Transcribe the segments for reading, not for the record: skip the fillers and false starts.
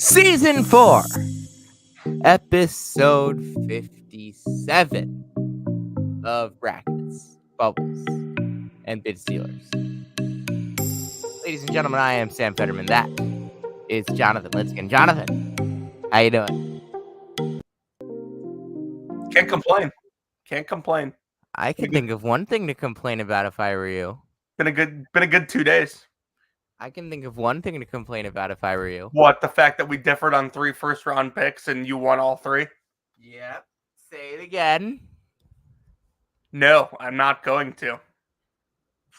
Season 4, Episode 57 of Brackets, Bubbles, and Bid Stealers. Ladies and gentlemen, I am Sam Fetterman. That is Jonathan Litzkin. Jonathan, how you doing? Can't complain. Can't complain. I can think of one thing to complain about if I were you. Been a good 2 days. I can think of one thing to complain about if I were you. What, the fact that we differed on 3 first-round picks and you won all 3? Yep. Say it again. No, I'm not going to.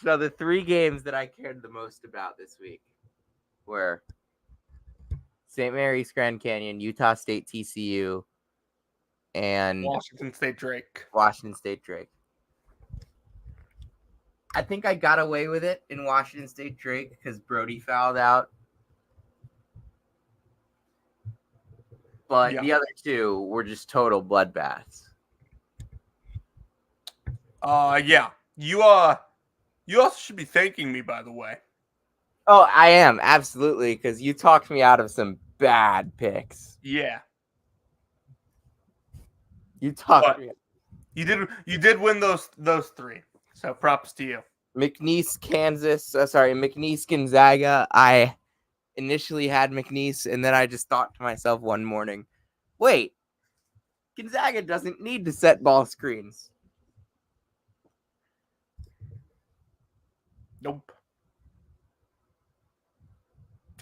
So the 3 games that I cared the most about this week were St. Mary's Grand Canyon, Utah State TCU, and Washington State Drake. I think I got away with it in Washington State Drake because Brody fouled out. But the other 2 were just total bloodbaths. Yeah. You also should be thanking me, by the way. Oh, I am, absolutely, because you talked me out of some bad picks. Yeah. You talked me. You did win those 3. So props to you. McNeese, Gonzaga. I initially had McNeese, and then I just thought to myself one morning, wait, Gonzaga doesn't need to set ball screens. Nope.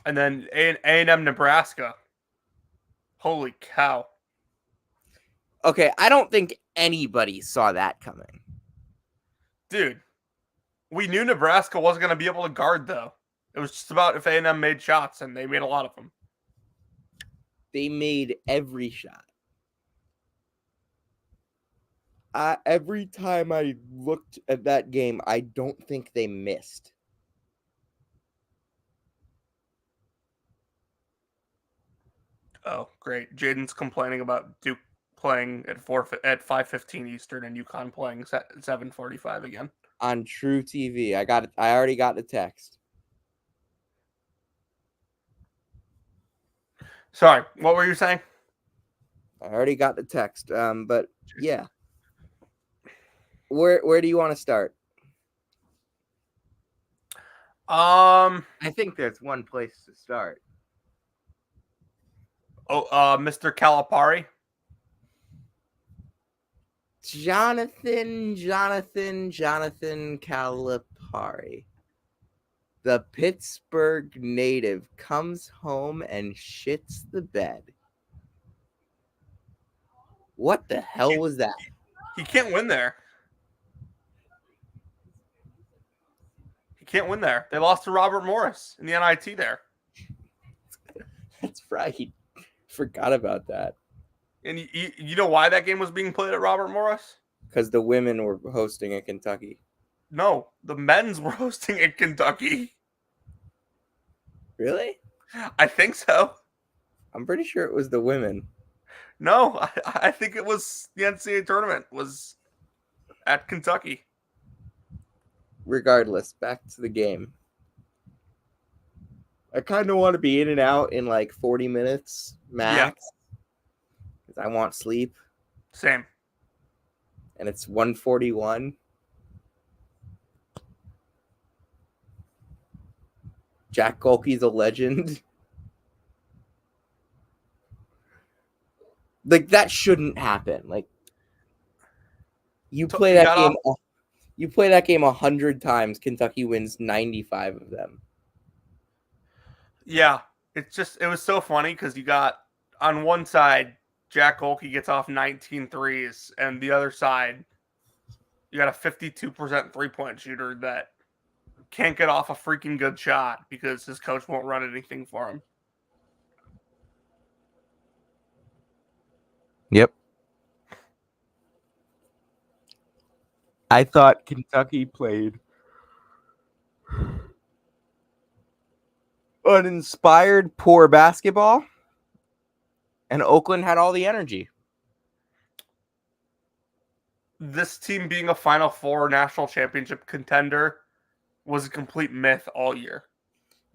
And then A&M Nebraska. Holy cow. Okay, I don't think anybody saw that coming. Dude, we knew Nebraska wasn't going to be able to guard, though. It was just about if A&M made shots, and they made a lot of them. They made every shot. Every time I looked at that game, I don't think they missed. Oh, great. Jaden's complaining about Duke playing at 5:15 Eastern and UConn playing at 7:45 again. On True TV. I already got the text. Sorry, what were you saying? I already got the text. But yeah. Where do you want to start? I think there's one place to start. Oh, Mr. Calipari. Jonathan Calipari. The Pittsburgh native comes home and shits the bed. What the hell was that? He can't win there. They lost to Robert Morris in the NIT there. That's right. Forgot about that. And you know why that game was being played at Robert Morris? Because the women were hosting at Kentucky. No, the men's were hosting at Kentucky. Really? I think so. I'm pretty sure it was the women. No, I think it was the NCAA tournament was at Kentucky. Regardless, back to the game. I kind of want to be in and out in like 40 minutes max. Because I want sleep. Same. And it's 1:41. Jack Golke's a legend. Like, that shouldn't happen. Like, you play that game 100 times, Kentucky wins 95 of them. Yeah, it was so funny because you got on one side Jack Golke gets off 19 threes, and the other side you got a 52% 3-point shooter that can't get off a freaking good shot because his coach won't run anything for him. Yep. I thought Kentucky played uninspired, poor basketball, and Oakland had all the energy. This team being a Final Four national championship contender was a complete myth all year.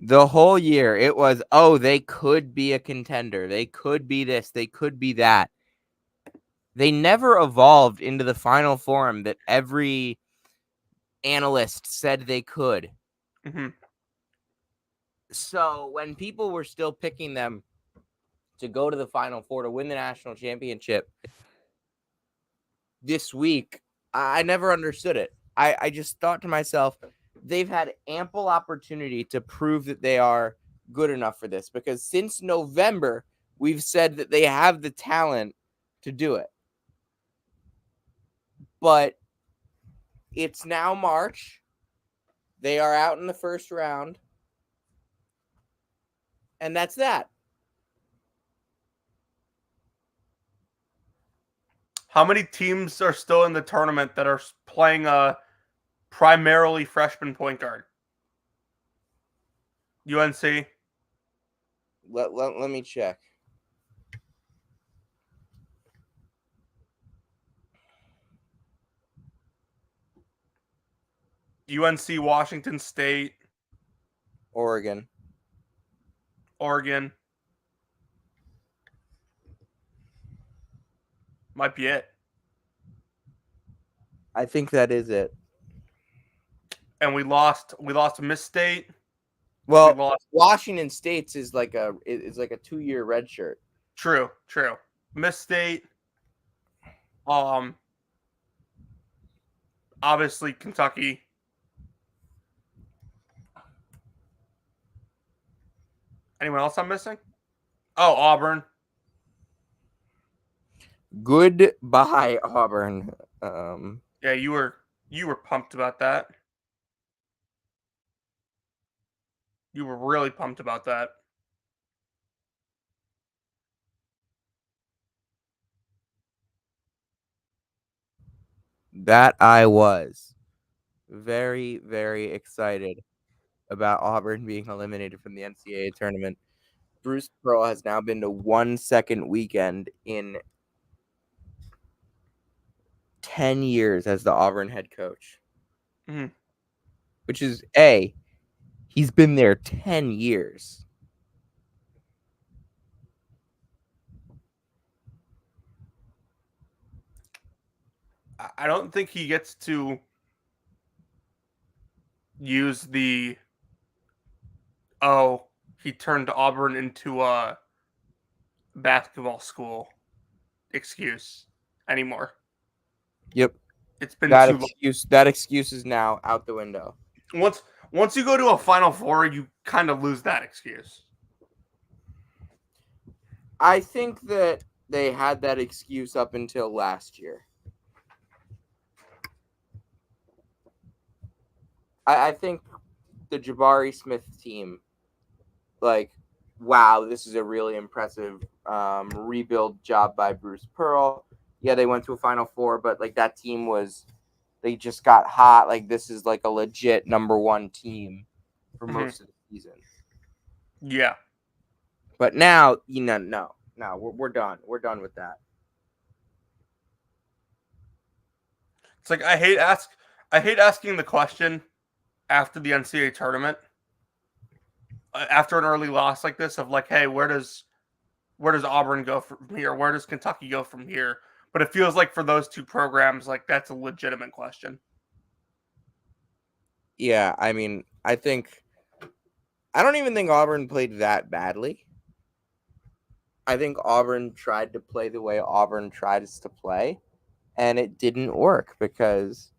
The whole year, it was, oh, they could be a contender. They could be this. They could be that. They never evolved into the final form that every analyst said they could. Mm-hmm. So when people were still picking them to go to the Final Four to win the national championship this week, I never understood it. I just thought to myself, they've had ample opportunity to prove that they are good enough for this, because since November, we've said that they have the talent to do it. But it's now March. They are out in the first round. And that's that. How many teams are still in the tournament that are playing a primarily freshman point guard? UNC. Let me check. UNC, Washington State, Oregon. Oregon. Might be it. I think that is it. And we lost Miss State. Well, We lost. Washington State's is like a 2-year red shirt. True. Miss State. Obviously Kentucky. Anyone else I'm missing? Oh, Auburn. Goodbye, Auburn. Yeah, you were pumped about that. You were really pumped about that. That I was very, very excited about Auburn being eliminated from the NCAA tournament. Bruce Pearl has now been to one second weekend in 10 years as the Auburn head coach. Mm-hmm. Which is, he's been there 10 years. I don't think he gets to use the he turned Auburn into a basketball school excuse anymore. Yep. It's been That too long. that excuse is now out the window. Once you go to a Final Four, you kind of lose that excuse. I think that they had that excuse up until last year. I think the Jabari Smith team, like, wow, this is a really impressive rebuild job by Bruce Pearl. Yeah, they went to a Final Four, but like that team they just got hot. Like, this is like a legit number one team for most of the season. Yeah. But now, no, we're done. We're done with that. It's like I hate asking the question after the NCAA tournament, after an early loss like this, of like, hey, where does Auburn go from here? Where does Kentucky go from here? But it feels like for those two programs, like that's a legitimate question. Yeah, I mean, I don't even think Auburn played that badly. I think Auburn tried to play the way Auburn tries to play, and it didn't work because,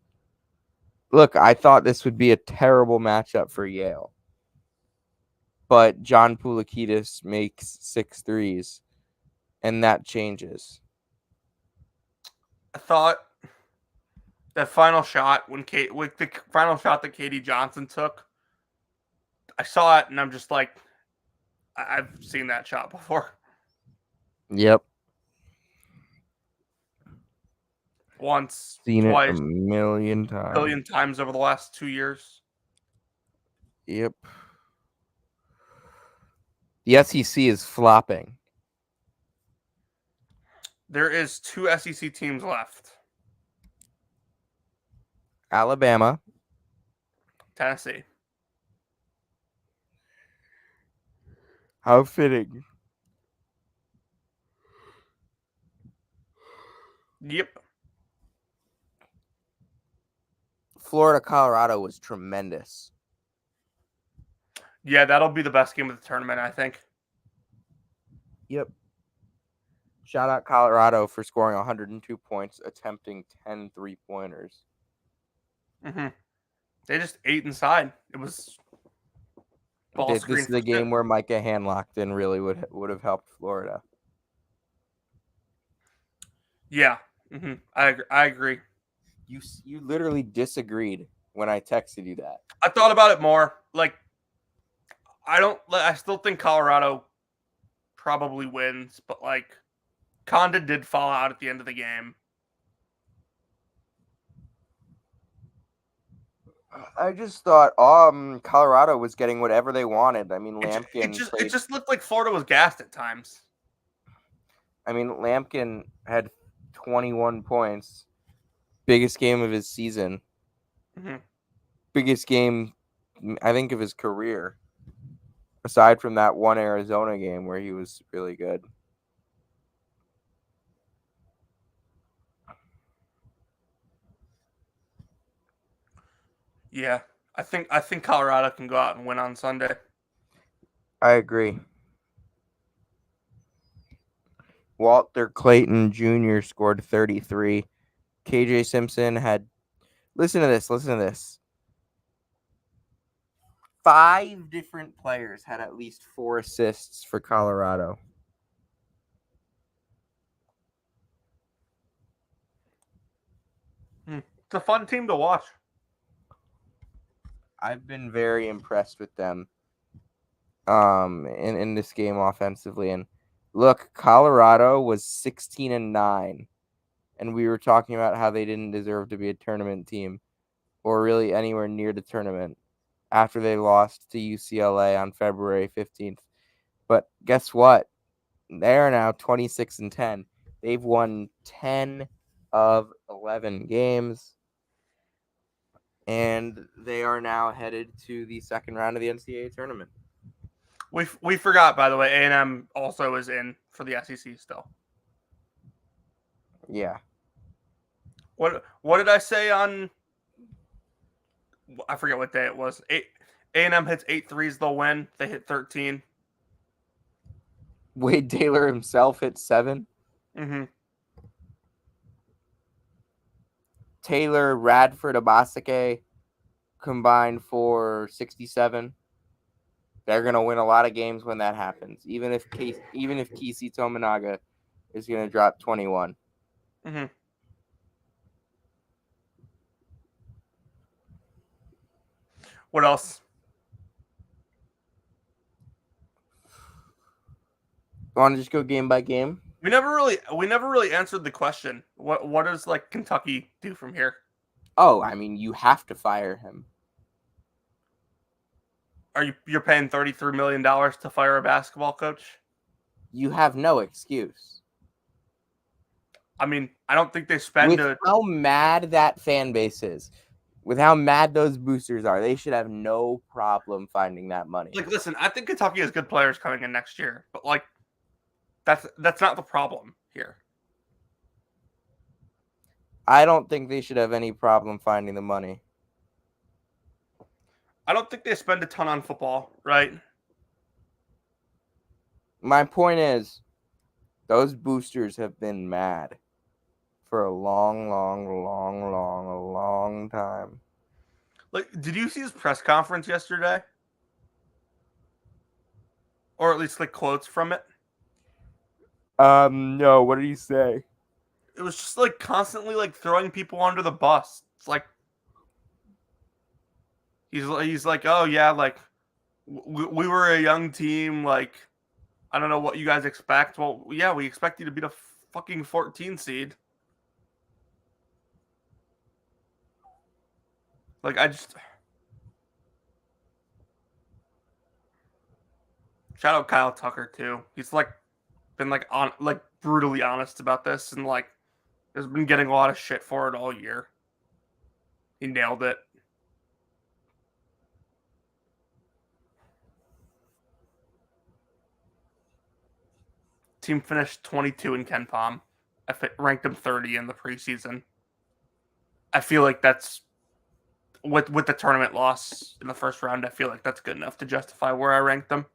look, I thought this would be a terrible matchup for Yale. But John Poulikitis makes 6 threes, and that changes. I thought that final shot with the final shot that Katie Johnson took, I saw it and I'm just like, I've seen that shot before. Yep. Once, Seen twice, it a million times. billion times over the last 2 years. Yep. The SEC is flopping. There is 2 SEC teams left. Alabama. Tennessee. How fitting. Yep. Florida, Colorado was tremendous. Yeah, that'll be the best game of the tournament, I think. Yep. Shout out Colorado for scoring 102 points, attempting 10 3-pointers. Mm-hmm. They just ate inside. It was ball This screen is a for game where Micah Handlockton really would have helped Florida. Yeah. Mm-hmm. I agree. You literally disagreed when I texted you that. I thought about it more. Like, I still think Colorado probably wins, but like, Condon did fall out at the end of the game. I just thought Colorado was getting whatever they wanted. I mean, It Lampkin it played. just looked like Florida was gassed at times. I mean, Lampkin had 21 points, biggest game of his season, Mm-hmm. biggest game, I think, of his career. Aside from that one Arizona game where he was really good. Yeah, I think Colorado can go out and win on Sunday. I agree. Walter Clayton Jr. scored 33. KJ Simpson had, listen to this. 5 different players had at least 4 assists for Colorado. It's a fun team to watch. I've been very impressed with them in this game offensively. And look, Colorado was 16-9, and we were talking about how they didn't deserve to be a tournament team or really anywhere near the tournament after they lost to UCLA on February 15th. But guess what? They are now 26-10. They've won 10 of 11 games, and they are now headed to the second round of the NCAA tournament. We forgot, by the way, A&M also is in for the SEC still. Yeah. What did I say on? I forget what day it was. A&M hits 8 threes, they'll win. They hit 13. Wade Taylor himself hit 7. Mm-hmm. Taylor, Radford, Abasake combined for 67. They're gonna win a lot of games when that happens. Even if Kisi Tominaga is gonna drop 21. Mm-hmm. What else? Want to just go game by game? We never really answered the question. What does like Kentucky do from here? Oh, I mean, you have to fire him. You're paying $33 million to fire a basketball coach? You have no excuse. I mean, I don't think they spend With how mad that fan base is, with how mad those boosters are, they should have no problem finding that money. Like, listen, I think Kentucky has good players coming in next year, but like, that's not the problem here. I don't think they should have any problem finding the money. I don't think they spend a ton on football, right? My point is, those boosters have been mad for a long time. Like, did you see his press conference yesterday? Or at least like quotes from it? No, what did he say? It was just like constantly like throwing people under the bus. It's like he's like, oh yeah, like we were a young team. Like, I don't know what you guys expect. Well, yeah, we expect you to beat a fucking 14 seed. Like, I just shout out Kyle Tucker too. He's like been like on like brutally honest about this and like has been getting a lot of shit for it all year. He nailed it. team finished 22 in Ken Palm. Ranked him 30 in the preseason. I feel like that's with the tournament loss in the first round. I feel like that's good enough to justify where I ranked them.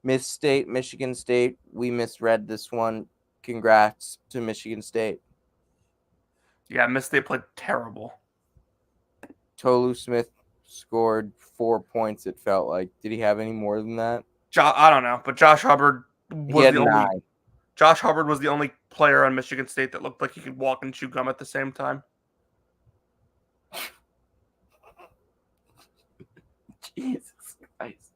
Miss State, Michigan State. We misread this one. Congrats to Michigan State. Yeah, Miss State played terrible. Tolu Smith scored 4 points, it felt like. Did he have any more than that? I don't know, but Josh Hubbard He had was the only 9. Josh Hubbard was the only player on Michigan State that looked like he could walk and chew gum at the same time. Jesus Christ.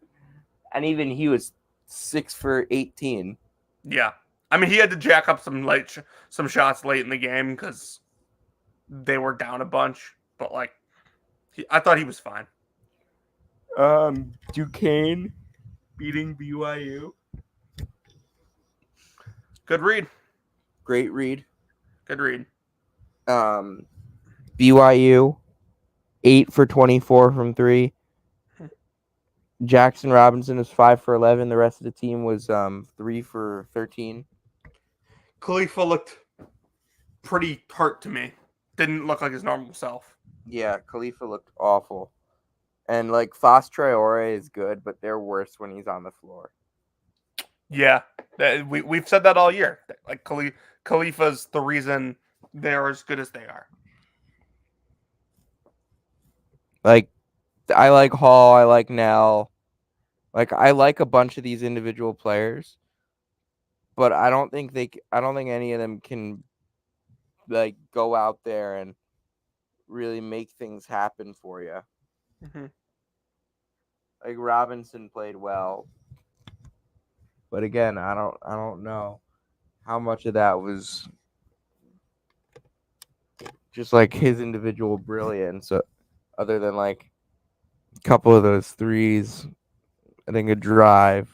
And even he was 6 for 18. Yeah. I mean, he had to jack up some shots late in the game because they were down a bunch. But, like, I thought he was fine. Duquesne beating BYU. Good read. Great read. Good read. BYU 8 for 24 from 3. Jackson Robinson was 5 for 11. The rest of the team was 3 for 13. Khalifa looked pretty hurt to me. Didn't look like his normal self. Yeah, Khalifa looked awful. And like Foss Traore is good, but they're worse when he's on the floor. Yeah, we've said that all year. Like Khalifa's the reason they're as good as they are. Like, I like Hall, I like Nell. Like, I like a bunch of these individual players, but I don't think any of them can like go out there and really make things happen for you. Mm-hmm. Like Robinson played well, but again, I don't know how much of that was just like his individual brilliance, other than like a couple of those threes. I think a drive.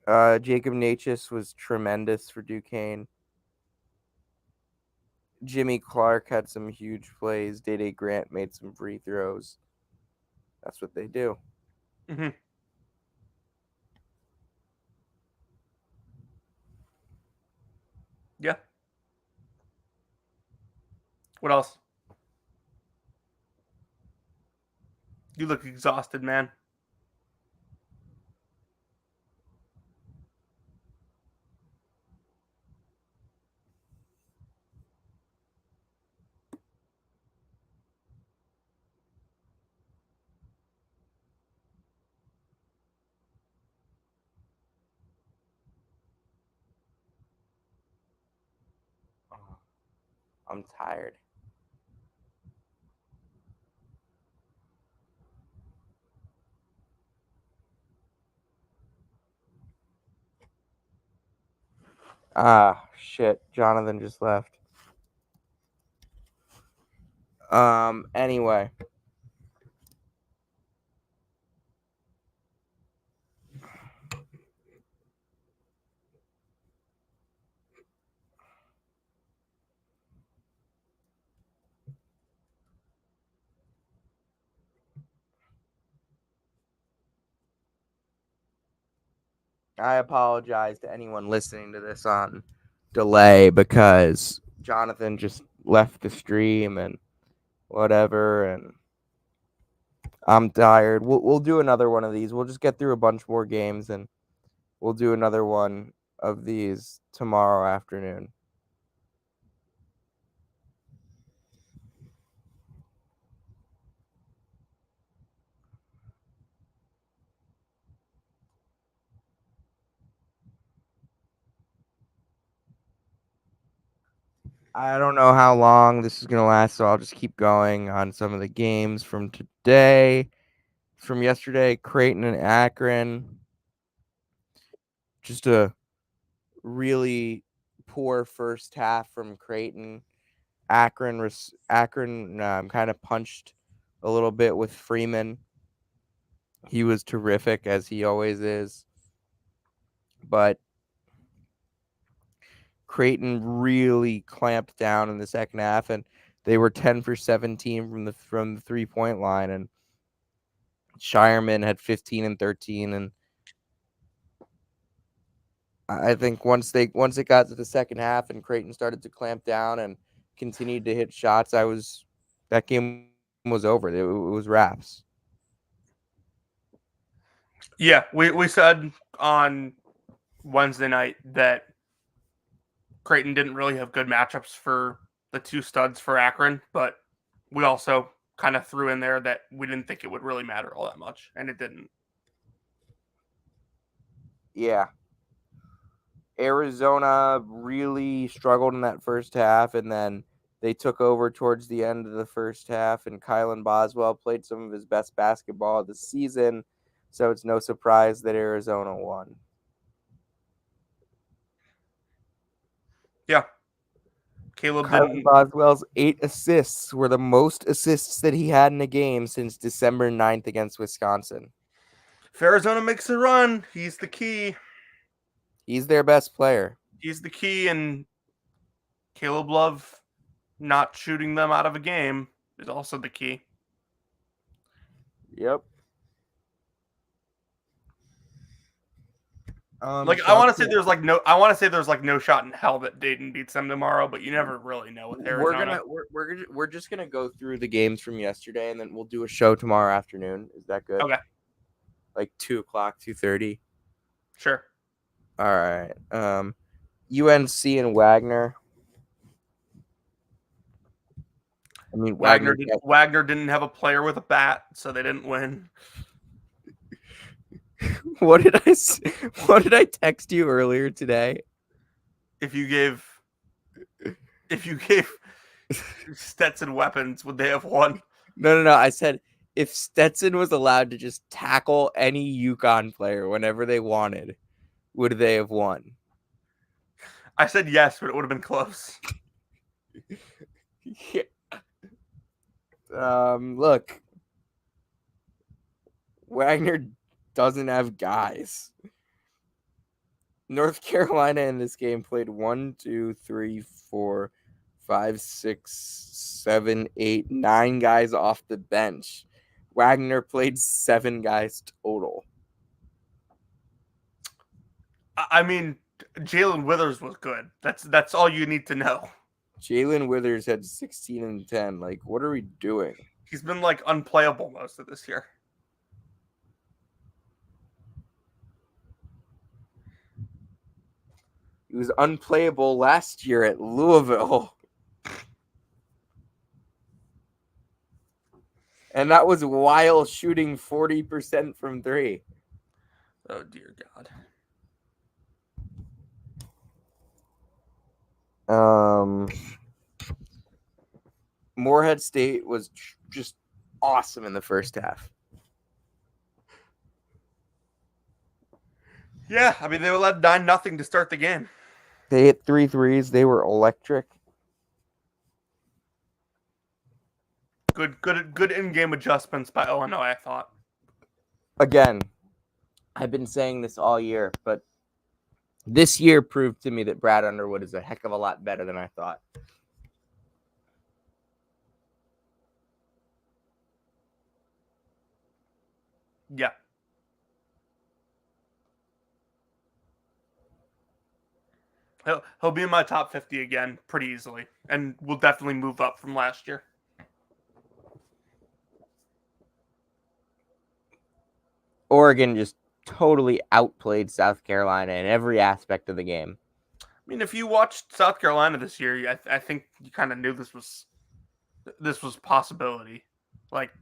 Jacob Natchez was tremendous for Duquesne. Jimmy Clark had some huge plays. Day Grant made some free throws. That's what they do. Mm-hmm. Yeah. What else? You look exhausted, man. I'm tired. Shit. Jonathan just left. Anyway. I apologize to anyone listening to this on delay because Jonathan just left the stream and whatever, and I'm tired. We'll do another one of these. We'll just get through a bunch more games, and we'll do another one of these tomorrow afternoon. I don't know how long this is going to last, so I'll just keep going on some of the games from today. From yesterday, Creighton and Akron. Just a really poor first half from Creighton. Akron kind of punched a little bit with Freeman. He was terrific, as he always is. But Creighton really clamped down in the second half, and they were 10 for 17 from the 3-point line. And Shireman had 15 and 13, and I think once it got to the second half and Creighton started to clamp down and continued to hit shots, that game was over. It was wraps. Yeah, we said on Wednesday night that Creighton didn't really have good matchups for the two studs for Akron, but we also kind of threw in there that we didn't think it would really matter all that much, and it didn't. Yeah. Arizona really struggled in that first half, and then they took over towards the end of the first half, and Kylan Boswell played some of his best basketball of the season, so it's no surprise that Arizona won. Yeah. Caleb Kylan didn't. Boswell's 8 assists were the most assists that he had in a game since December 9th against Wisconsin. If Arizona makes a run, he's the key. He's their best player. He's the key, and Caleb Love not shooting them out of a game is also the key. Yep. I want to say there's no shot in hell that Dayton beats them tomorrow, but you never really know with Arizona. We're just gonna go through the games from yesterday, and then we'll do a show tomorrow afternoon. Is that good? Okay. Like 2:00, 2:30. Sure. All right. UNC and Wagner. I mean, Wagner didn't have a player with a bat, so they didn't win. What did I text you earlier today? If you gave Stetson weapons, would they have won? No. I said if Stetson was allowed to just tackle any UConn player whenever they wanted, would they have won? I said yes, but it would have been close. Yeah. Look, Wagner doesn't have guys. North Carolina in this game played 1, 2, 3, 4, 5, 6, 7, 8, 9 guys off the bench. Wagner played 7 guys total. I mean, Jalen Withers was good. That's all you need to know. Jalen Withers had 16 and 10. Like, what are we doing? He's been like unplayable most of this year. He was unplayable last year at Louisville. And that was while shooting 40% from 3. Oh, dear God. Morehead State was just awesome in the first half. Yeah, I mean, they were led 9-0 to start the game. They hit 3 threes. They were electric. Good in-game adjustments by Illinois, I thought. Again, I've been saying this all year, but this year proved to me that Brad Underwood is a heck of a lot better than I thought. Yeah. He'll be in my top 50 again pretty easily, and will definitely move up from last year. Oregon just totally outplayed South Carolina in every aspect of the game. I mean, if you watched South Carolina this year, I think you kind of knew this was a possibility. Like,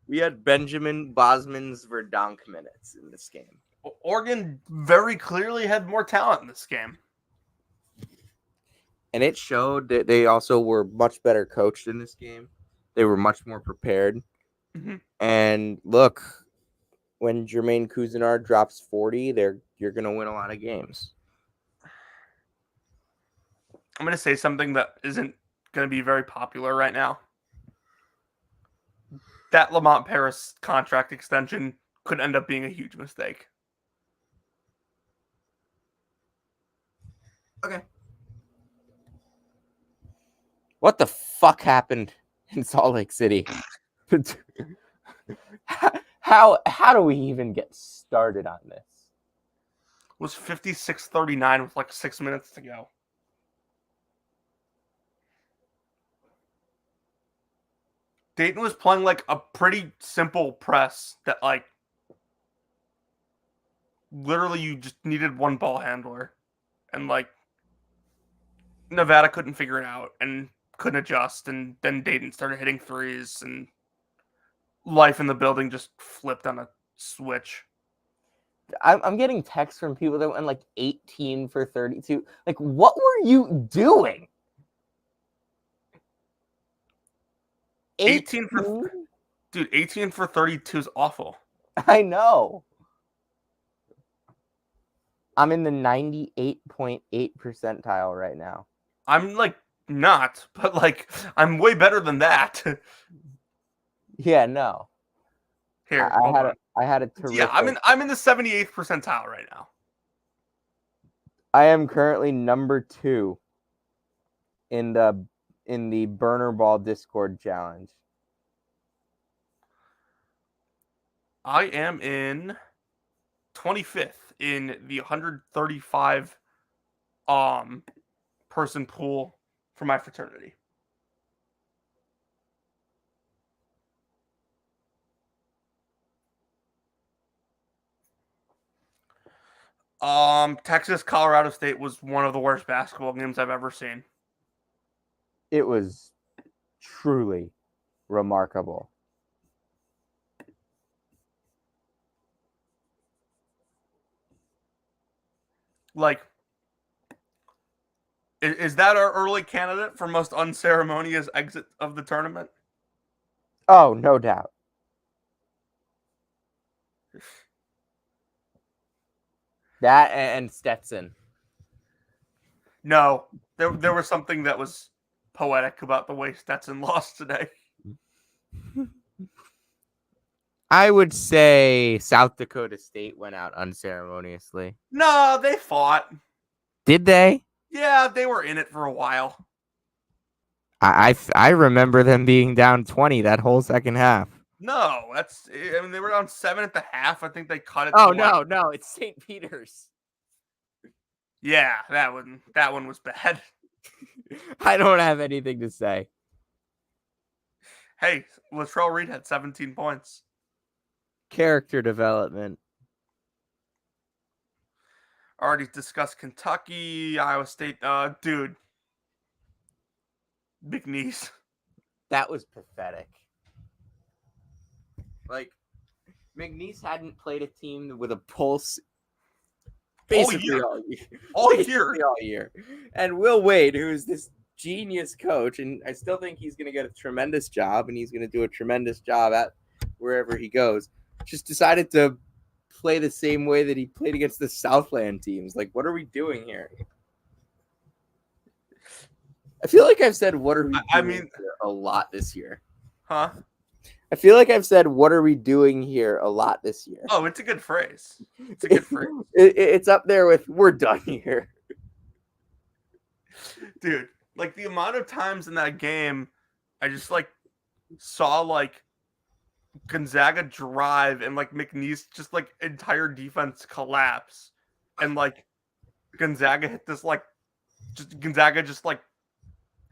we had Benjamin Bosman's Verdonk minutes in this game. Oregon very clearly had more talent in this game. And it showed that they also were much better coached in this game. They were much more prepared. Mm-hmm. And look, when Jermaine Cousinard drops 40, you're going to win a lot of games. I'm going to say something that isn't going to be very popular right now. That Lamont Paris contract extension could end up being a huge mistake. Okay. What the fuck happened in Salt Lake City? How do we even get started on this? It was 56-39 with like 6 minutes to go. Dayton was playing like a pretty simple press that like literally you just needed one ball handler, and like Nevada couldn't figure it out and couldn't adjust, and then Dayton started hitting threes, and life in the building just flipped on a switch. I'm getting texts from people that went like 18 for 32. Like, what were you doing? 18 for 32 is awful. I know. I'm in the 98.8 percentile right now. I'm like not, but like I'm way better than that. Yeah, no. Here, I had a terrific. Yeah, I'm in the 78th percentile right now. I am currently number 2 in the Burner Ball Discord challenge. I am in 25th in the 135 person pool for my fraternity. Texas Colorado State was one of the worst basketball games I've ever seen. It was truly remarkable. Like, is that our early candidate for most unceremonious exit of the tournament? Oh, no doubt. That and Stetson. No, there was something that was poetic about the way Stetson lost today. I would say South Dakota State went out unceremoniously. No, they fought. Did they? Yeah, they were in it for a while. I remember them being down 20 that whole second half. No, they were down 7 at the half. I think they cut it. Oh, no, it's St. Peter's. Yeah, that one was bad. I don't have anything to say. Hey, Latrell Reed had 17 points. Character development. Already discussed Kentucky, Iowa State. Dude, McNeese. That was pathetic. Like, McNeese hadn't played a team with a pulse basically all year. And Will Wade, who is this genius coach, and I still think he's going to get a tremendous job, and he's going to do a tremendous job at wherever he goes, just decided to play the same way that he played against the Southland teams. Like, what are we doing here? I feel like I've said "what are we doing here" a lot this year. Huh? I feel like I've said "what are we doing here" a lot this year. Oh, it's a good phrase. It's a good phrase. It's up there with "we're done here." Dude, like the amount of times in that game, I just like saw like Gonzaga drive and like McNeese just like entire defense collapse, and like Gonzaga hit this like just like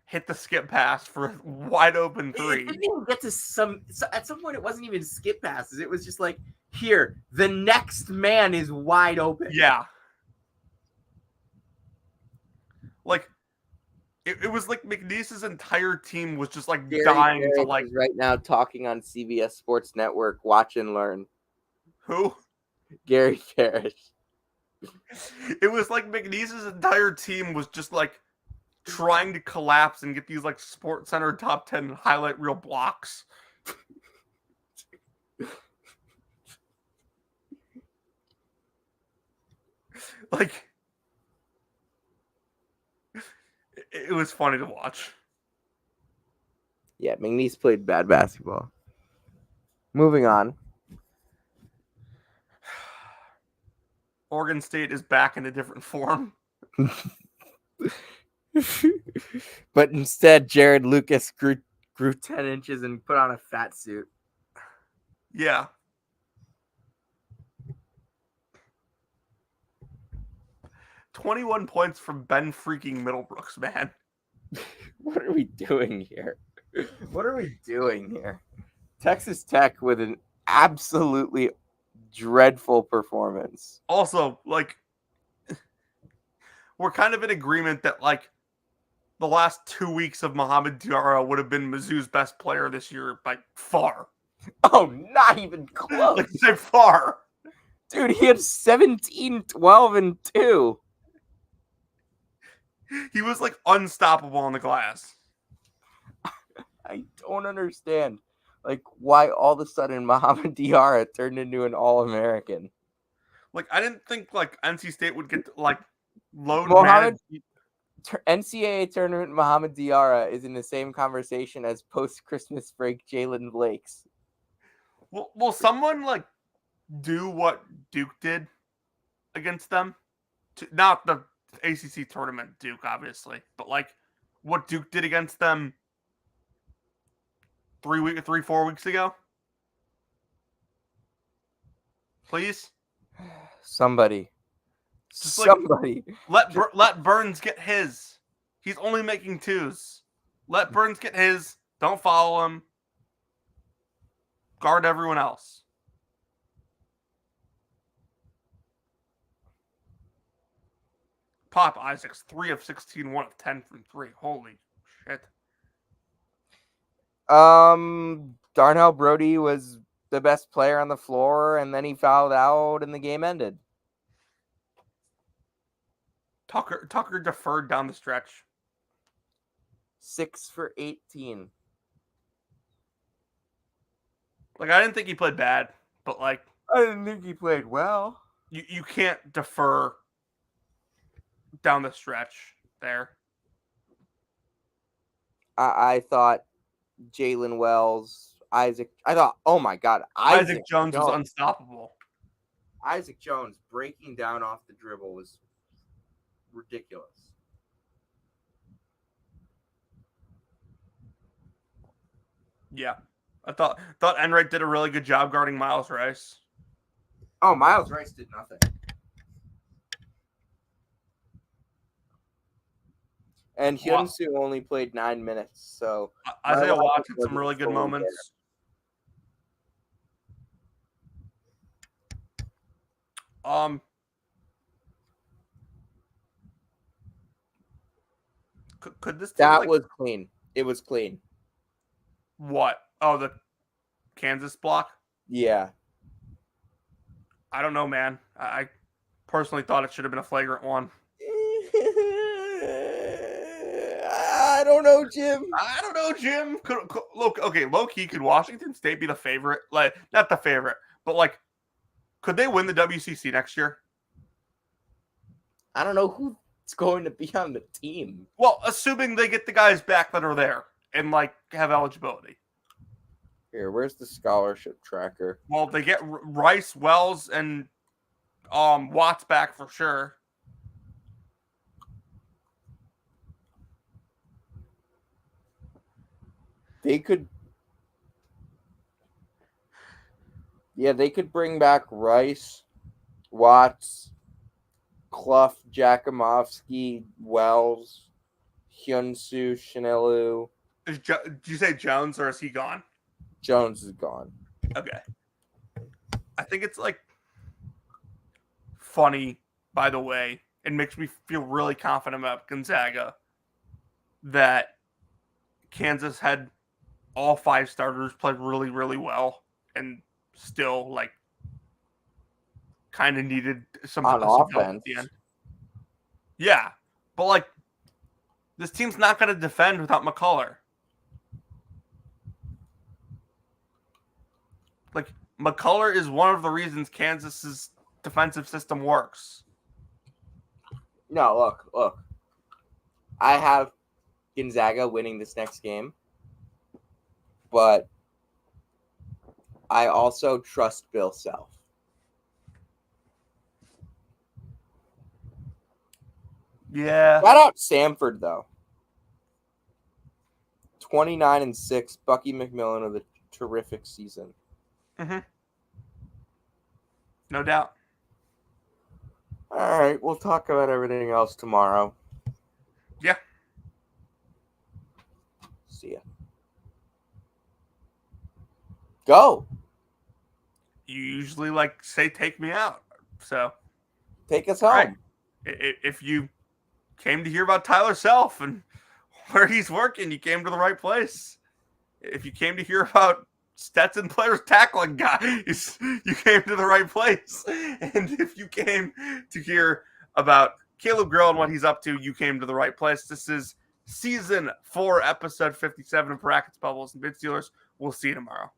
hit the skip pass for a wide open three. It didn't even get to at some point it wasn't even skip passes. It was just like, here, the next man is wide open. Yeah. Like it was like McNeese's entire team was just like dying to like right now talking on CBS Sports Network, watch and learn. Who? Gary Parrish. It was like McNeese's entire team was just like trying to collapse and get these like Sports Center top 10 highlight reel blocks. Like it was funny to watch. Yeah, McNeese played bad basketball. Moving on. Oregon State is back in a different form. But instead, Jared Lucas grew 10 inches and put on a fat suit. Yeah. "21 points from Ben freaking Middlebrooks, man." What are we doing here? What are we doing here? Texas Tech with an absolutely dreadful performance. Also, like, we're kind of in agreement that, like, the last 2 weeks of Mohamed Diarra would have been Mizzou's best player this year by far. Oh, not even close. Like, say far. Dude, he had 17, 12, and 2. He was, like, unstoppable on the glass. I don't understand, like, why all of a sudden Mohamed Diarra turned into an All-American. Like, I didn't think, like, NC State would get, like, load Mohamed managed. NCAA tournament Mohamed Diarra is in the same conversation as post-Christmas break Jalen Blakes. Will someone, like, do what Duke did against them? Not the ACC tournament Duke, obviously, but, like, what Duke did against them 4 weeks ago? Please? Somebody. Just, like, Somebody. let Burns get his. He's only making 2s. Let Burns get his. Don't follow him. Guard everyone else. Pop Isaacs, 3 of 16, 1 of 10 from 3. Holy shit. Darnell Brody was the best player on the floor, and then he fouled out and the game ended. Tucker deferred down the stretch. 6 for 18. Like, I didn't think he played bad, but, like, I didn't think he played well. you can't defer down the stretch there. I thought Jalen Wells, Isaac. I thought, oh my God, Isaac Jones was unstoppable. Isaac Jones breaking down off the dribble was ridiculous. Yeah. I thought Enright did a really good job guarding Miles Rice. Oh, Miles Rice did nothing. And Hyunsu only played 9 minutes, so Isaiah Watts had some really good moments. Could this team, that was clean. It was clean. What? Oh, the Kansas block? Yeah. I don't know, man. I personally thought it should have been a flagrant one. I don't know, Jim. Look, okay, low key, could Washington State be the favorite? Like, not the favorite, but, like, could they win the WCC next year? I don't know who's going to be on the team. Well, assuming they get the guys back that are there and, like, have eligibility. Here, where's the scholarship tracker? Well, they get Rice, Wells, and Watts back for sure. They could bring back Rice, Watts, Clough, Jakimovsky, Wells, Hyunsu, Shinelu. Did you say Jones, or is he gone? Jones is gone. Okay. I think it's, like, funny, by the way. It makes me feel really confident about Gonzaga that Kansas had all 5 starters played really, really well and still, like, kind of needed some help at the end. Yeah, but, like, this team's not going to defend without McCullough. Like, McCullough is one of the reasons Kansas's defensive system works. No, look. I have Gonzaga winning this next game, but I also trust Bill Self. Yeah. Shout out Samford, though. 29-6. Bucky McMillan with a terrific season. Mm-hmm. No doubt. All right, we'll talk about everything else tomorrow. Yeah. See ya. Go. You usually say take me out. So Take us all right. home. If you came to hear about Tyler Self and where he's working, you came to the right place. If you came to hear about Stetson Player's tackling guys, you came to the right place. And if you came to hear about Caleb Grill and what he's up to, you came to the right place. This is season 4, episode 57 of Brackets, Bubbles, and Bid Stealers. We'll see you tomorrow.